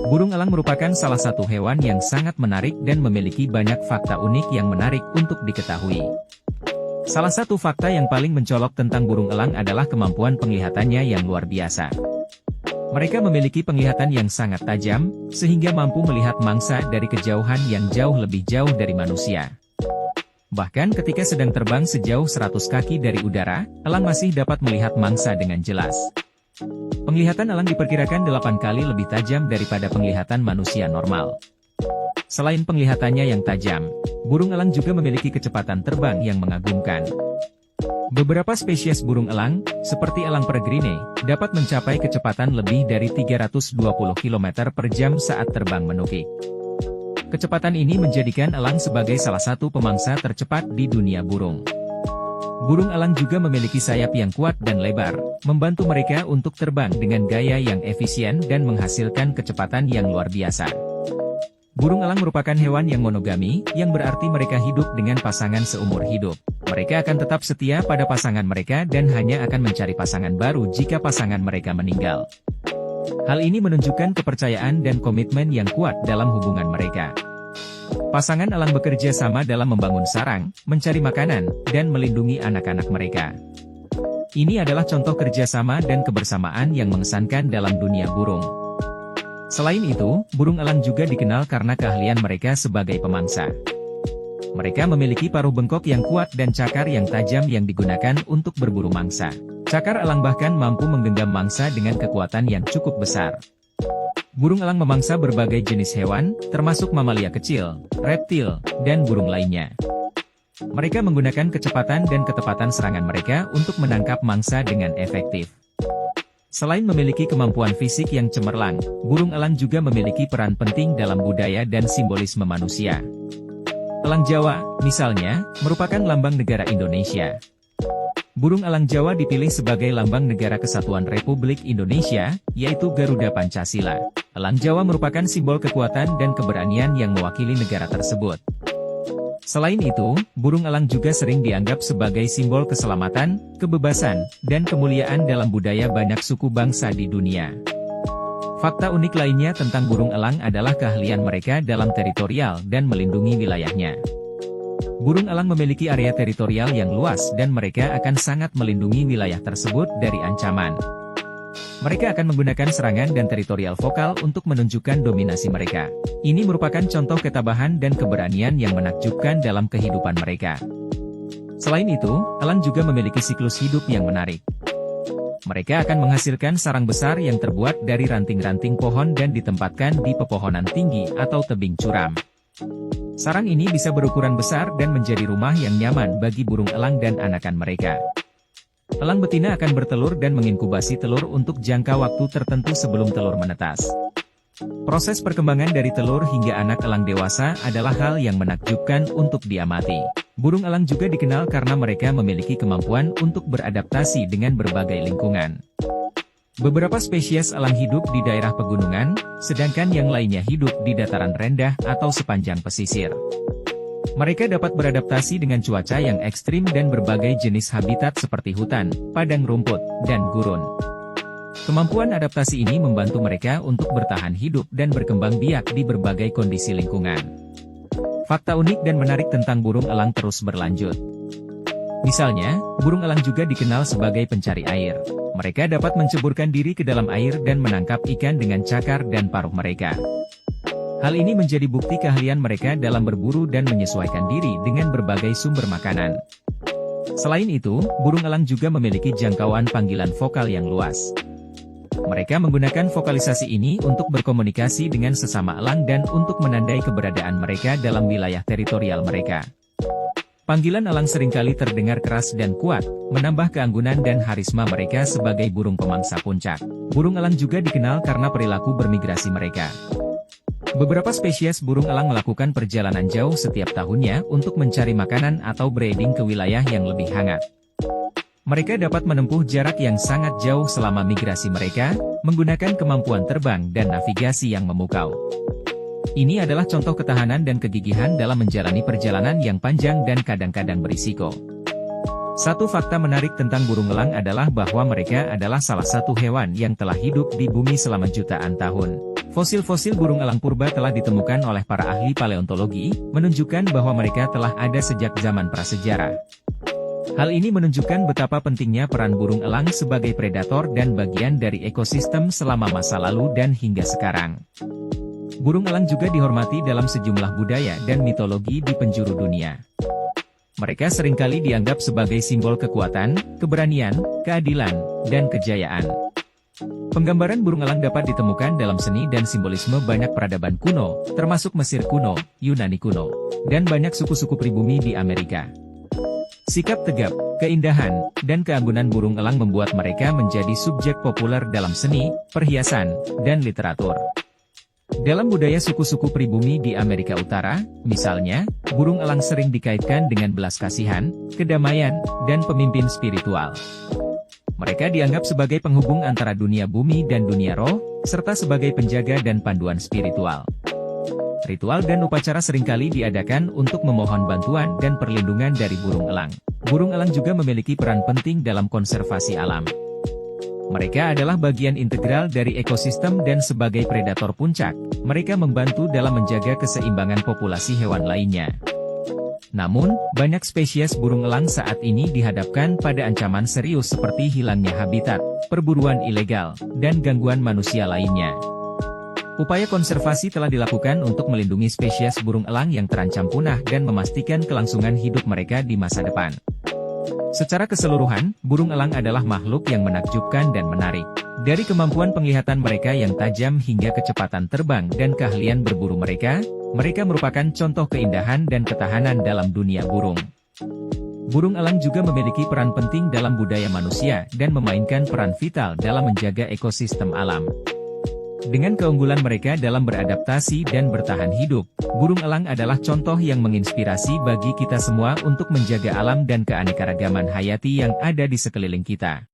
Burung elang merupakan salah satu hewan yang sangat menarik dan memiliki banyak fakta unik yang menarik untuk diketahui. Salah satu fakta yang paling mencolok tentang burung elang adalah kemampuan penglihatannya yang luar biasa. Mereka memiliki penglihatan yang sangat tajam, sehingga mampu melihat mangsa dari kejauhan yang jauh lebih jauh dari manusia. Bahkan ketika sedang terbang sejauh 100 kaki dari udara, elang masih dapat melihat mangsa dengan jelas. Penglihatan elang diperkirakan 8 kali lebih tajam daripada penglihatan manusia normal. Selain penglihatannya yang tajam, burung elang juga memiliki kecepatan terbang yang mengagumkan. Beberapa spesies burung elang, seperti elang peregrine, dapat mencapai kecepatan lebih dari 320 km per jam saat terbang menukik. Kecepatan ini menjadikan elang sebagai salah satu pemangsa tercepat di dunia burung. Burung elang juga memiliki sayap yang kuat dan lebar, membantu mereka untuk terbang dengan gaya yang efisien dan menghasilkan kecepatan yang luar biasa. Burung elang merupakan hewan yang monogami, yang berarti mereka hidup dengan pasangan seumur hidup. Mereka akan tetap setia pada pasangan mereka dan hanya akan mencari pasangan baru jika pasangan mereka meninggal. Hal ini menunjukkan kepercayaan dan komitmen yang kuat dalam hubungan mereka. Pasangan elang bekerja sama dalam membangun sarang, mencari makanan, dan melindungi anak-anak mereka. Ini adalah contoh kerjasama dan kebersamaan yang mengesankan dalam dunia burung. Selain itu, burung elang juga dikenal karena keahlian mereka sebagai pemangsa. Mereka memiliki paruh bengkok yang kuat dan cakar yang tajam yang digunakan untuk berburu mangsa. Cakar elang bahkan mampu menggenggam mangsa dengan kekuatan yang cukup besar. Burung elang memangsa berbagai jenis hewan, termasuk mamalia kecil, reptil, dan burung lainnya. Mereka menggunakan kecepatan dan ketepatan serangan mereka untuk menangkap mangsa dengan efektif. Selain memiliki kemampuan fisik yang cemerlang, burung elang juga memiliki peran penting dalam budaya dan simbolisme manusia. Elang Jawa, misalnya, merupakan lambang negara Indonesia. Burung elang Jawa dipilih sebagai lambang negara kesatuan Republik Indonesia, yaitu Garuda Pancasila. Elang Jawa merupakan simbol kekuatan dan keberanian yang mewakili negara tersebut. Selain itu, burung elang juga sering dianggap sebagai simbol keselamatan, kebebasan, dan kemuliaan dalam budaya banyak suku bangsa di dunia. Fakta unik lainnya tentang burung elang adalah keahlian mereka dalam teritorial dan melindungi wilayahnya. Burung elang memiliki area teritorial yang luas dan mereka akan sangat melindungi wilayah tersebut dari ancaman. Mereka akan menggunakan serangan dan teritorial vokal untuk menunjukkan dominasi mereka. Ini merupakan contoh ketabahan dan keberanian yang menakjubkan dalam kehidupan mereka. Selain itu, elang juga memiliki siklus hidup yang menarik. Mereka akan menghasilkan sarang besar yang terbuat dari ranting-ranting pohon dan ditempatkan di pepohonan tinggi atau tebing curam. Sarang ini bisa berukuran besar dan menjadi rumah yang nyaman bagi burung elang dan anakan mereka. Elang betina akan bertelur dan menginkubasi telur untuk jangka waktu tertentu sebelum telur menetas. Proses perkembangan dari telur hingga anak elang dewasa adalah hal yang menakjubkan untuk diamati. Burung elang juga dikenal karena mereka memiliki kemampuan untuk beradaptasi dengan berbagai lingkungan. Beberapa spesies elang hidup di daerah pegunungan, sedangkan yang lainnya hidup di dataran rendah atau sepanjang pesisir. Mereka dapat beradaptasi dengan cuaca yang ekstrim dan berbagai jenis habitat seperti hutan, padang rumput, dan gurun. Kemampuan adaptasi ini membantu mereka untuk bertahan hidup dan berkembang biak di berbagai kondisi lingkungan. Fakta unik dan menarik tentang burung elang terus berlanjut. Misalnya, burung elang juga dikenal sebagai pencari air. Mereka dapat menceburkan diri ke dalam air dan menangkap ikan dengan cakar dan paruh mereka. Hal ini menjadi bukti keahlian mereka dalam berburu dan menyesuaikan diri dengan berbagai sumber makanan. Selain itu, burung elang juga memiliki jangkauan panggilan vokal yang luas. Mereka menggunakan vokalisasi ini untuk berkomunikasi dengan sesama elang dan untuk menandai keberadaan mereka dalam wilayah teritorial mereka. Panggilan elang seringkali terdengar keras dan kuat, menambah keanggunan dan harisma mereka sebagai burung pemangsa puncak. Burung elang juga dikenal karena perilaku bermigrasi mereka. Beberapa spesies burung elang melakukan perjalanan jauh setiap tahunnya untuk mencari makanan atau breeding ke wilayah yang lebih hangat. Mereka dapat menempuh jarak yang sangat jauh selama migrasi mereka, menggunakan kemampuan terbang dan navigasi yang memukau. Ini adalah contoh ketahanan dan kegigihan dalam menjalani perjalanan yang panjang dan kadang-kadang berisiko. Satu fakta menarik tentang burung elang adalah bahwa mereka adalah salah satu hewan yang telah hidup di bumi selama jutaan tahun. Fosil-fosil burung elang purba telah ditemukan oleh para ahli paleontologi, menunjukkan bahwa mereka telah ada sejak zaman prasejarah. Hal ini menunjukkan betapa pentingnya peran burung elang sebagai predator dan bagian dari ekosistem selama masa lalu dan hingga sekarang. Burung elang juga dihormati dalam sejumlah budaya dan mitologi di penjuru dunia. Mereka seringkali dianggap sebagai simbol kekuatan, keberanian, keadilan, dan kejayaan. Penggambaran burung elang dapat ditemukan dalam seni dan simbolisme banyak peradaban kuno, termasuk Mesir kuno, Yunani kuno, dan banyak suku-suku pribumi di Amerika. Sikap tegap, keindahan, dan keanggunan burung elang membuat mereka menjadi subjek populer dalam seni, perhiasan, dan literatur. Dalam budaya suku-suku pribumi di Amerika Utara, misalnya, burung elang sering dikaitkan dengan belas kasihan, kedamaian, dan pemimpin spiritual. Mereka dianggap sebagai penghubung antara dunia bumi dan dunia roh, serta sebagai penjaga dan panduan spiritual. Ritual dan upacara seringkali diadakan untuk memohon bantuan dan perlindungan dari burung elang. Burung elang juga memiliki peran penting dalam konservasi alam. Mereka adalah bagian integral dari ekosistem dan sebagai predator puncak, mereka membantu dalam menjaga keseimbangan populasi hewan lainnya. Namun, banyak spesies burung elang saat ini dihadapkan pada ancaman serius seperti hilangnya habitat, perburuan ilegal, dan gangguan manusia lainnya. Upaya konservasi telah dilakukan untuk melindungi spesies burung elang yang terancam punah dan memastikan kelangsungan hidup mereka di masa depan. Secara keseluruhan, burung elang adalah makhluk yang menakjubkan dan menarik. Dari kemampuan penglihatan mereka yang tajam hingga kecepatan terbang dan keahlian berburu mereka merupakan contoh keindahan dan ketahanan dalam dunia burung. Burung elang juga memiliki peran penting dalam budaya manusia dan memainkan peran vital dalam menjaga ekosistem alam. Dengan keunggulan mereka dalam beradaptasi dan bertahan hidup, burung elang adalah contoh yang menginspirasi bagi kita semua untuk menjaga alam dan keanekaragaman hayati yang ada di sekeliling kita.